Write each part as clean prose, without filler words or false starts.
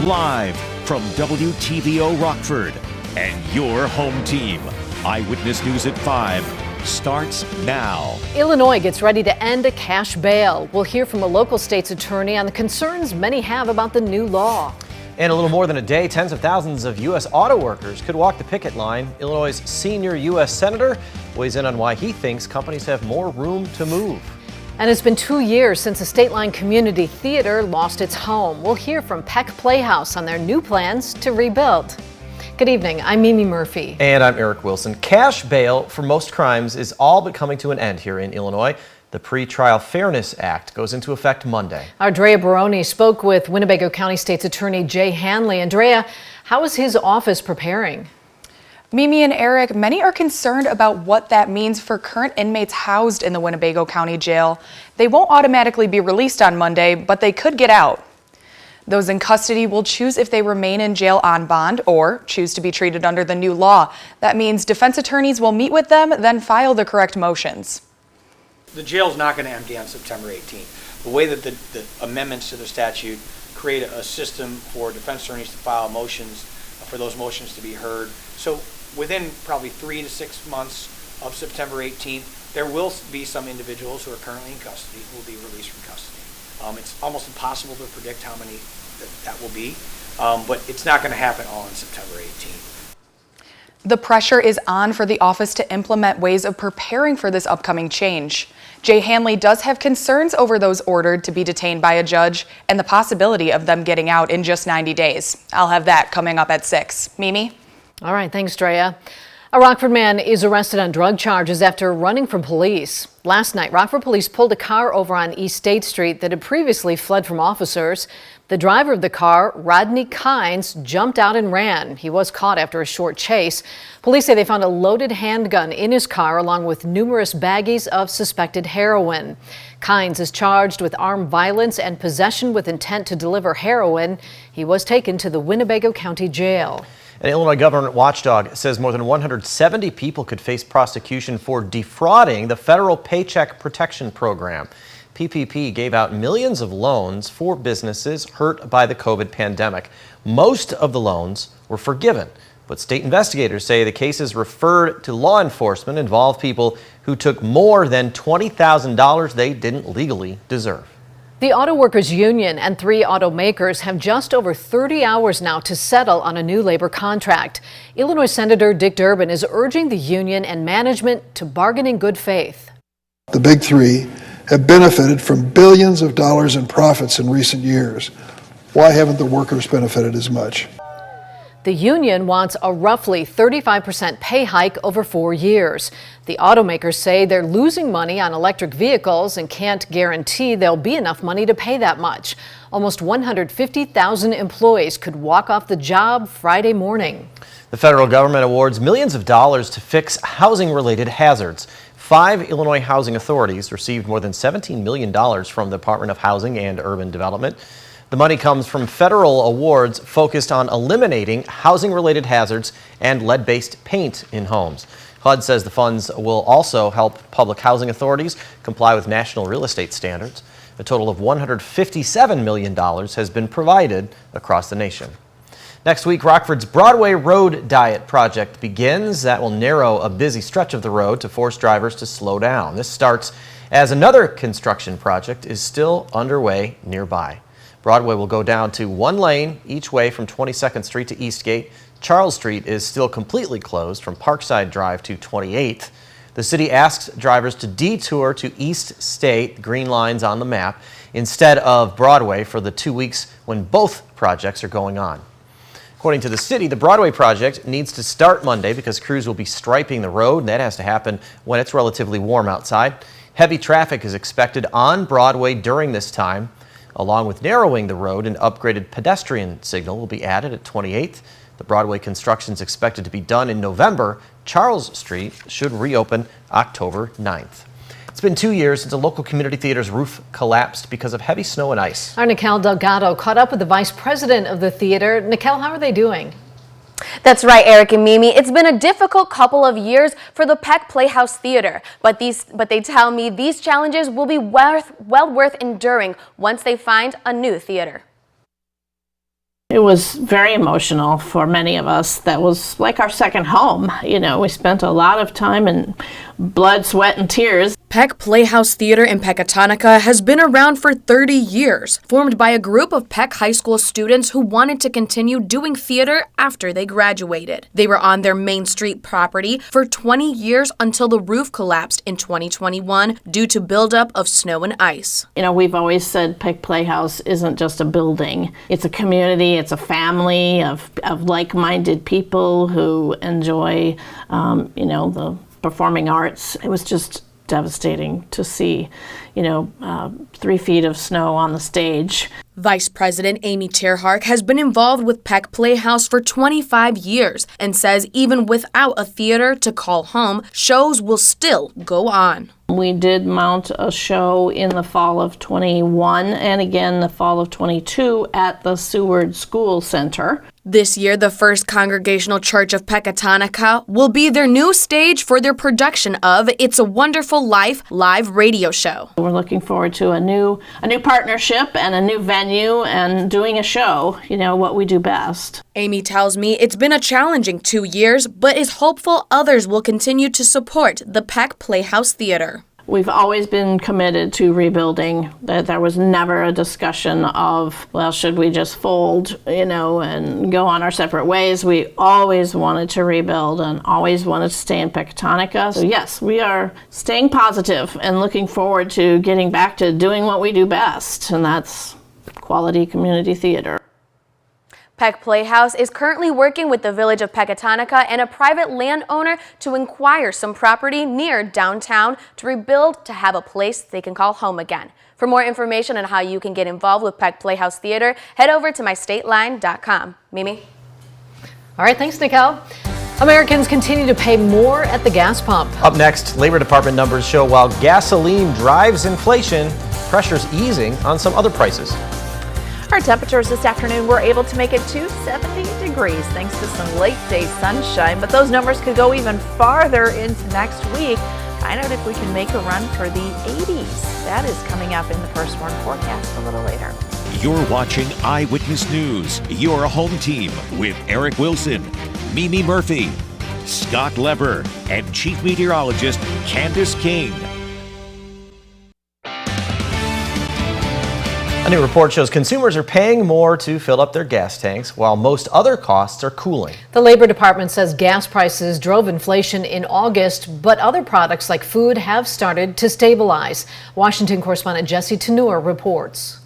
Live from WTVO Rockford and your home team. Eyewitness News at 5 starts now. Illinois gets ready to end a cash bail. We'll hear from a local state's attorney on the concerns many have about the new law. In a little more than a day, tens of thousands of U.S. auto workers could walk the picket line. Illinois' senior U.S. Senator weighs in on why he thinks companies have more room to move. And it's been 2 years since the State Line Community Theater lost its home. We'll hear from Peck Playhouse on their new plans to rebuild. Good evening, I'm Mimi Murphy. And I'm Eric Wilson. Cash bail for most crimes is all but coming to an end here in Illinois. The Pre-Trial Fairness Act goes into effect Monday. Our Drea Baroni spoke with Winnebago County State's Attorney Jay Hanley. And Drea, how is his office preparing? Mimi and Eric, many are concerned about what that means for current inmates housed in the Winnebago County Jail. They won't automatically be released on Monday, but they could get out. Those in custody will choose if they remain in jail on bond or choose to be treated under the new law. That means defense attorneys will meet with them, then file the correct motions. The jail's not going to empty on September 18th. The way that the amendments to the statute create a system for defense attorneys to file motions, for those motions to be heard. So within probably 3 to 6 months of September 18th, there will be some individuals who are currently in custody who will be released from custody. It's almost impossible to predict how many that will be, but it's not going to happen all on September 18th. The pressure is on for the office to implement ways of preparing for this upcoming change. Jay Hanley does have concerns over those ordered to be detained by a judge and the possibility of them getting out in just 90 days. I'll have that coming up at 6. Mimi? All right, thanks, Drea. A Rockford man is arrested on drug charges after running from police. Last night, Rockford police pulled a car over on East State Street that had previously fled from officers. The driver of the car, Rodney Kynes, jumped out and ran. He was caught after a short chase. Police say they found a loaded handgun in his car along with numerous baggies of suspected heroin. Kynes is charged with armed violence and possession with intent to deliver heroin. He was taken to the Winnebago County Jail. An Illinois government watchdog says more than 170 people could face prosecution for defrauding the federal Paycheck Protection Program. PPP gave out millions of loans for businesses hurt by the COVID pandemic. Most of the loans were forgiven, but state investigators say the cases referred to law enforcement involve people who took more than $20,000 they didn't legally deserve. The Auto Workers Union and 3 automakers have just over 30 hours now to settle on a new labor contract. Illinois Senator Dick Durbin is urging the union and management to bargain in good faith. The big 3 have benefited from billions of dollars in profits in recent years. Why haven't the workers benefited as much? The union wants a roughly 35% pay hike over 4 years. The automakers say they're losing money on electric vehicles and can't guarantee there'll be enough money to pay that much. Almost 150,000 employees could walk off the job Friday morning. The federal government awards millions of dollars to fix housing-related hazards. 5 Illinois housing authorities received more than $17 million from the Department of Housing and Urban Development. The money comes from federal awards focused on eliminating housing-related hazards and lead-based paint in homes. HUD says the funds will also help public housing authorities comply with national real estate standards. A total of $157 million has been provided across the nation. Next week, Rockford's Broadway Road Diet project begins. That will narrow a busy stretch of the road to force drivers to slow down. This starts as another construction project is still underway nearby. Broadway will go down to 1 lane each way from 22nd Street to Eastgate. Charles Street is still completely closed from Parkside Drive to 28th. The city asks drivers to detour to East State, green lines on the map, instead of Broadway for the 2 weeks when both projects are going on. According to the city, the Broadway project needs to start Monday because crews will be striping the road, and that has to happen when it's relatively warm outside. Heavy traffic is expected on Broadway during this time. Along with narrowing the road, an upgraded pedestrian signal will be added at 28th. The Broadway construction is expected to be done in November. Charles Street should reopen October 9th. It's been 2 years since a local community theater's roof collapsed because of heavy snow and ice. Our Nicole Delgado caught up with the vice president of the theater. Nicole, how are they doing? That's right, Eric and Mimi. It's been a difficult couple of years for the Peck Playhouse Theater, but they tell me these challenges will be well worth enduring once they find a new theater. It was very emotional for many of us. That was like our second home. You know, we spent a lot of time in blood, sweat, and tears. Peck Playhouse Theater in Pecatonica has been around for 30 years, formed by a group of Peck High School students who wanted to continue doing theater after they graduated. They were on their Main Street property for 20 years until the roof collapsed in 2021 due to buildup of snow and ice. You know, we've always said Peck Playhouse isn't just a building. It's a community, it's a family of like-minded people who enjoy, the performing arts. It was just devastating to see, 3 feet of snow on the stage. Vice President Amy Tierhark has been involved with Peck Playhouse for 25 years and says even without a theater to call home, shows will still go on. We did mount a show in the fall of 21 and again the fall of 22 at the Seward School Center. This year, the First Congregational Church of Pecatonica will be their new stage for their production of It's a Wonderful Life live radio show. We're looking forward to a new partnership and a new venue and doing a show, what we do best. Amy tells me it's been a challenging 2 years, but is hopeful others will continue to support the Peck Playhouse Theater. We've always been committed to rebuilding. There was never a discussion of, should we just fold, and go on our separate ways. We always wanted to rebuild and always wanted to stay in Pecatonica. So yes, we are staying positive and looking forward to getting back to doing what we do best, and that's quality community theater. Peck Playhouse is currently working with the village of Pecatonica and a private landowner to acquire some property near downtown to rebuild to have a place they can call home again. For more information on how you can get involved with Peck Playhouse Theater, head over to mystateline.com. Mimi? All right, thanks, Nicole. Americans continue to pay more at the gas pump. Up next, Labor Department numbers show while gasoline drives inflation, pressure's easing on some other prices. Our temperatures this afternoon were able to make it to 70 degrees thanks to some late day sunshine, but those numbers could go even farther into next week. Find out if we can make a run for the 80s. That is coming up in the First Warn forecast a little later. You're watching Eyewitness News, your home team with Eric Wilson, Mimi Murphy, Scott Lever, and Chief Meteorologist Candace King. A new report shows consumers are paying more to fill up their gas tanks, while most other costs are cooling. The Labor Department says gas prices drove inflation in August, but other products like food have started to stabilize. Washington correspondent Jesse Tenur reports.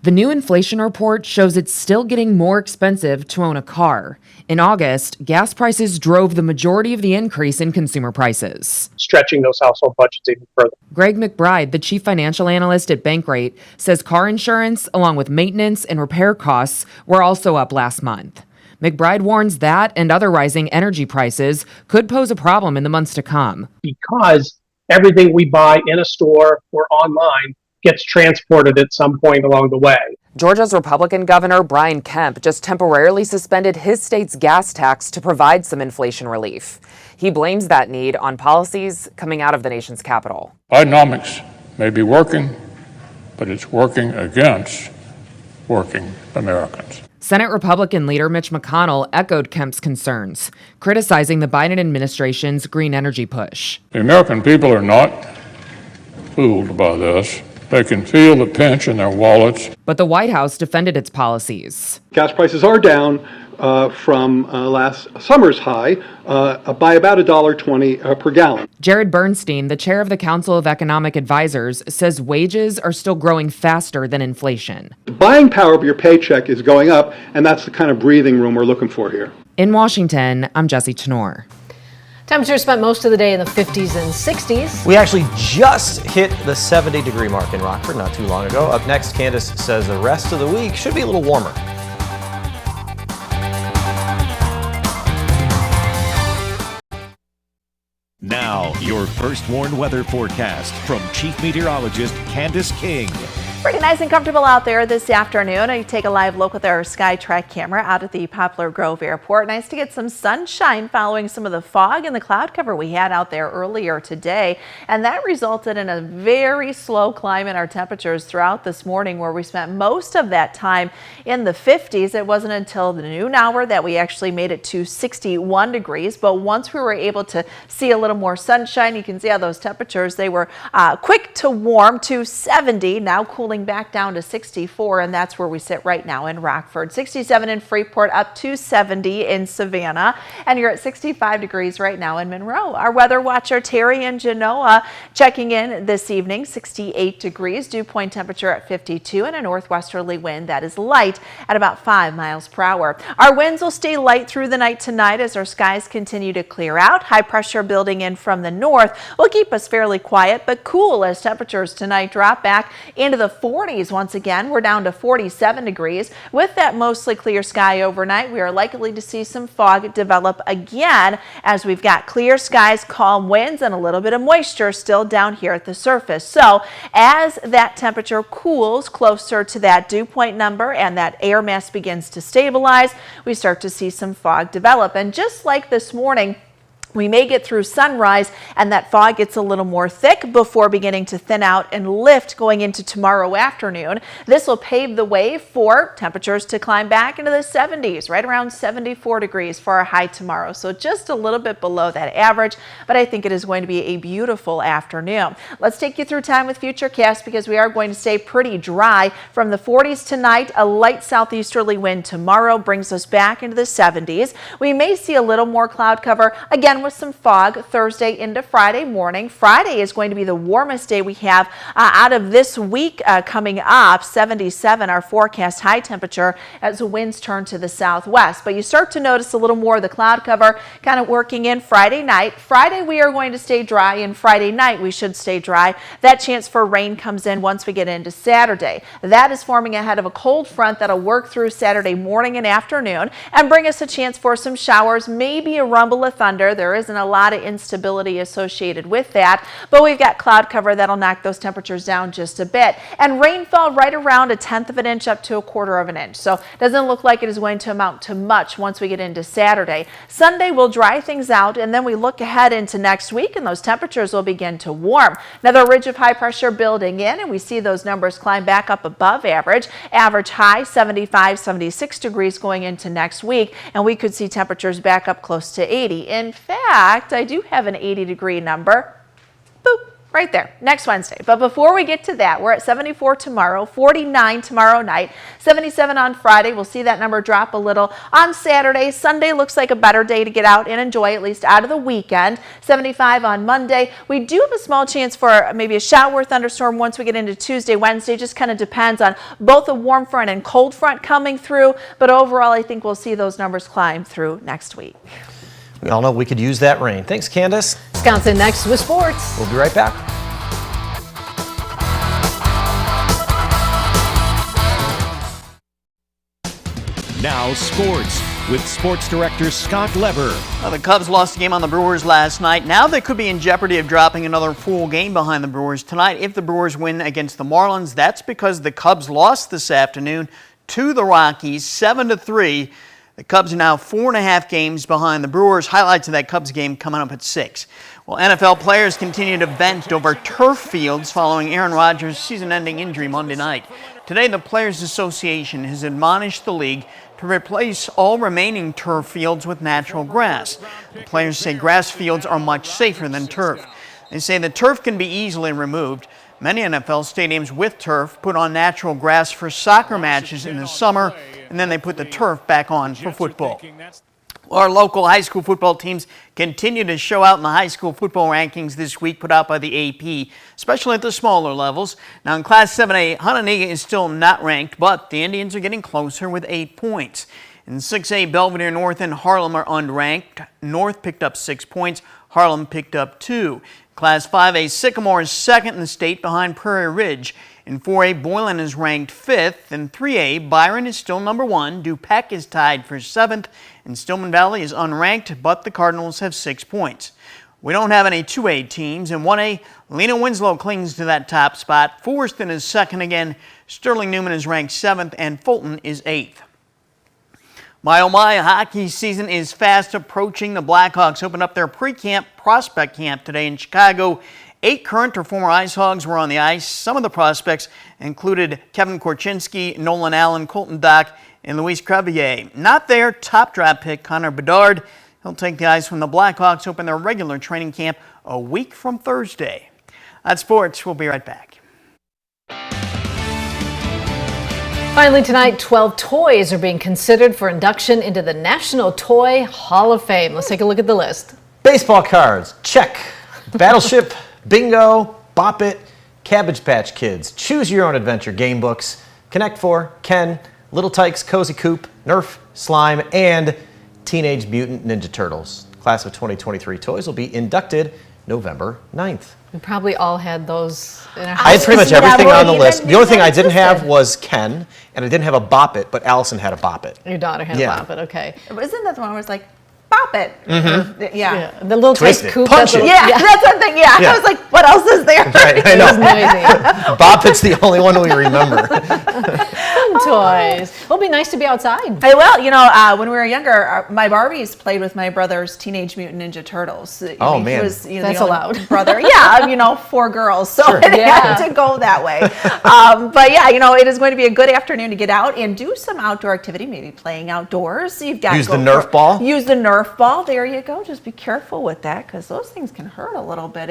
The new inflation report shows it's still getting more expensive to own a car. In August, gas prices drove the majority of the increase in consumer prices, stretching those household budgets even further. Greg McBride, the chief financial analyst at Bankrate, says car insurance, along with maintenance and repair costs, were also up last month. McBride warns that and other rising energy prices could pose a problem in the months to come. Because everything we buy in a store or online gets transported at some point along the way. Georgia's Republican Governor Brian Kemp just temporarily suspended his state's gas tax to provide some inflation relief. He blames that need on policies coming out of the nation's capital. Bidenomics may be working, but it's working against working Americans. Senate Republican leader Mitch McConnell echoed Kemp's concerns, criticizing the Biden administration's green energy push. The American people are not fooled by this. They can feel the pinch in their wallets. But the White House defended its policies. Gas prices are down from last summer's high by about $1.20 per gallon. Jared Bernstein, the chair of the Council of Economic Advisors, says wages are still growing faster than inflation. The buying power of your paycheck is going up, and that's the kind of breathing room we're looking for here. In Washington, I'm Jesse Tenor. Temperatures spent most of the day in the 50s and 60s. We actually just hit the 70-degree mark in Rockford not too long ago. Up next, Candace says the rest of the week should be a little warmer. Now, your First Warn weather forecast from Chief Meteorologist Candace King. Pretty nice and comfortable out there this afternoon. You take a live look with our SkyTrack camera out at the Poplar Grove Airport. Nice to get some sunshine following some of the fog and the cloud cover we had out there earlier today. And that resulted in a very slow climb in our temperatures throughout this morning, where we spent most of that time in the 50s. It wasn't until the noon hour that we actually made it to 61 degrees. But once we were able to see a little more sunshine, you can see how those temperatures, they were quick to warm to 70, now cooling back down to 64, and that's where we sit right now in Rockford. 67 in Freeport, up to 70 in Savannah, and you're at 65 degrees right now in Monroe. Our weather watcher Terry in Genoa checking in this evening. 68 degrees, dew point temperature at 52, and a northwesterly wind that is light at about 5 miles per hour. Our winds will stay light through the night tonight as our skies continue to clear out. High pressure building in from the north will keep us fairly quiet but cool as temperatures tonight drop back into the 40s once again. We're down to 47 degrees. With that mostly clear sky overnight, we are likely to see some fog develop again as we've got clear skies, calm winds, and a little bit of moisture still down here at the surface. So as that temperature cools closer to that dew point number and that air mass begins to stabilize, we start to see some fog develop. And just like this morning, we may get through sunrise and that fog gets a little more thick before beginning to thin out and lift going into tomorrow afternoon. This will pave the way for temperatures to climb back into the 70s, right around 74 degrees for our high tomorrow. So just a little bit below that average, but I think it is going to be a beautiful afternoon. Let's take you through time with Futurecast because we are going to stay pretty dry from the 40s tonight. A light southeasterly wind tomorrow brings us back into the 70s. We may see a little more cloud cover again with some fog Thursday into Friday morning. Friday is going to be the warmest day we have out of this week coming up. 77 our forecast high temperature as the winds turn to the southwest. But you start to notice a little more of the cloud cover kind of working in Friday night. Friday we are going to stay dry, and Friday night we should stay dry. That chance for rain comes in once we get into Saturday. That is forming ahead of a cold front that'll work through Saturday morning and afternoon and bring us a chance for some showers, maybe a rumble of thunder. There isn't a lot of instability associated with that, but we've got cloud cover that'll knock those temperatures down just a bit, and rainfall right around 1/10 of an inch up to 1/4 of an inch. So it doesn't look like it is going to amount to much once we get into Saturday. Sunday will dry things out, and then we look ahead into next week and those temperatures will begin to warm. Another ridge of high pressure building in, and we see those numbers climb back up above average. Average high 75, 76 degrees going into next week, and we could see temperatures back up close to 80. In fact, I do have an 80-degree number. Boop. Right there, next Wednesday. But before we get to that, we're at 74 tomorrow, 49 tomorrow night, 77 on Friday. We'll see that number drop a little on Saturday. Sunday looks like a better day to get out and enjoy, at least out of the weekend. 75 on Monday. We do have a small chance for maybe a shower or thunderstorm once we get into Tuesday, Wednesday. Just kind of depends on both a warm front and cold front coming through. But overall, I think we'll see those numbers climb through next week. We all know we could use that rain. Thanks, Candace. Wisconsin next with sports. We'll be right back. Now sports with sports director Scott Lever. Well, the Cubs lost the game on the Brewers last night. Now they could be in jeopardy of dropping another full game behind the Brewers tonight. If the Brewers win against the Marlins, that's because the Cubs lost this afternoon to the Rockies 7-3. The Cubs are now 4.5 games behind the Brewers. Highlights of that Cubs game coming up at 6. Well, NFL players continue to vent over turf fields following Aaron Rodgers' season-ending injury Monday night. Today, the Players Association has admonished the league to replace all remaining turf fields with natural grass. The players say grass fields are much safer than turf. They say the turf can be easily removed. Many NFL stadiums with turf put on natural grass for soccer matches in the summer, and then they put the turf back on for football. Well, our local high school football teams continue to show out in the high school football rankings this week put out by the AP, especially at the smaller levels. Now in Class 7A, Huntington is still not ranked, but the Indians are getting closer with 8 points. In 6A, Belvedere North and Harlem are unranked. North picked up 6 points. Harlem picked up 2. Class 5A, Sycamore is second in the state behind Prairie Ridge. In 4A, Boylan is ranked 5th. In 3A, Byron is still number 1. DuPec is tied for 7th. And Stillman Valley is unranked, but the Cardinals have 6 points. We don't have any 2A teams. In 1A, Lena Winslow clings to that top spot. Forreston is second again. Sterling Newman is ranked 7th, and Fulton is 8th. My oh my, hockey season is fast approaching. The Blackhawks opened up their pre-camp prospect camp today in Chicago. 8 current or former Ice Hogs were on the ice. Some of the prospects included Kevin Korchinski, Nolan Allen, Colton Dock, and Luis Crevier. Not their top draft pick, Connor Bedard. He'll take the ice when the Blackhawks open their regular training camp a week from Thursday. That's sports. We'll be right back. Finally tonight, 12 toys are being considered for induction into the National Toy Hall of Fame. Let's take a look at the list. Baseball cards, check. Battleship, bingo, Bop It, Cabbage Patch Kids, Choose Your Own Adventure game books, Connect 4, Ken, Little Tykes Cozy Coop, Nerf, Slime, and Teenage Mutant Ninja Turtles. Class of 2023 toys will be inducted November 9th. We probably all had those in our I had house. pretty much everything on the list. The only thing I didn't have was Ken, and I didn't have a Bop It, but Allison had a Bop It. Your daughter had a Bop It, okay. Isn't that the one where it's like, Bop It? Mm-hmm. Yeah. The little Twist it, Coop. punch it. Yeah, that's one thing. Yeah. Yeah. I was like, what else is there? Right, I know. It was noisy. Bop It's the only one we remember. Toys. It'll be nice to be outside. Hey, well, you know, when we were younger, my Barbies played with my brother's Teenage Mutant Ninja Turtles. Oh, He man. was, you know, That's the only allowed. brother. Yeah, you know, 4 girls, so Sure. it Yeah. had to go that way. But yeah, you know, it is going to be a good afternoon to get out and do some outdoor activity, maybe playing outdoors. You've got Use the Nerf ball. Use the Nerf ball. There you go. Just be careful with that because those things can hurt a little bit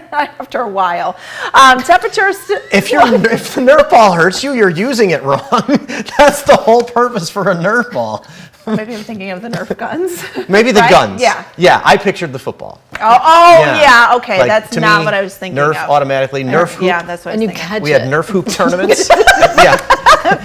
after a while. Temperatures. If the Nerf ball hurts you, you're using it wrong. That's the whole purpose for a Nerf ball. Maybe I'm thinking of the Nerf guns. Maybe the Right? guns. Yeah. Yeah, I pictured the football. Yeah. Okay, Like, that's to not me, what I was thinking Nerf of. automatically. Nerf hoop. Yeah, that's what I was And you thinking. catch We had it. Nerf hoop tournaments. Yeah.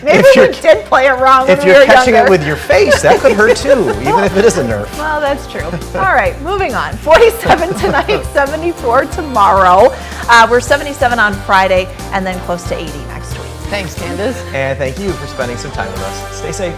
Maybe we did play it wrong when If we you're were catching younger. it with your face, that could hurt too, even if it is a Nerf. Well, that's true. All right, moving on. 47 tonight, 74 tomorrow. We're 77 on Friday, and then close to 80 next week. Thanks, Candace. And thank you for spending some time with us. Stay safe.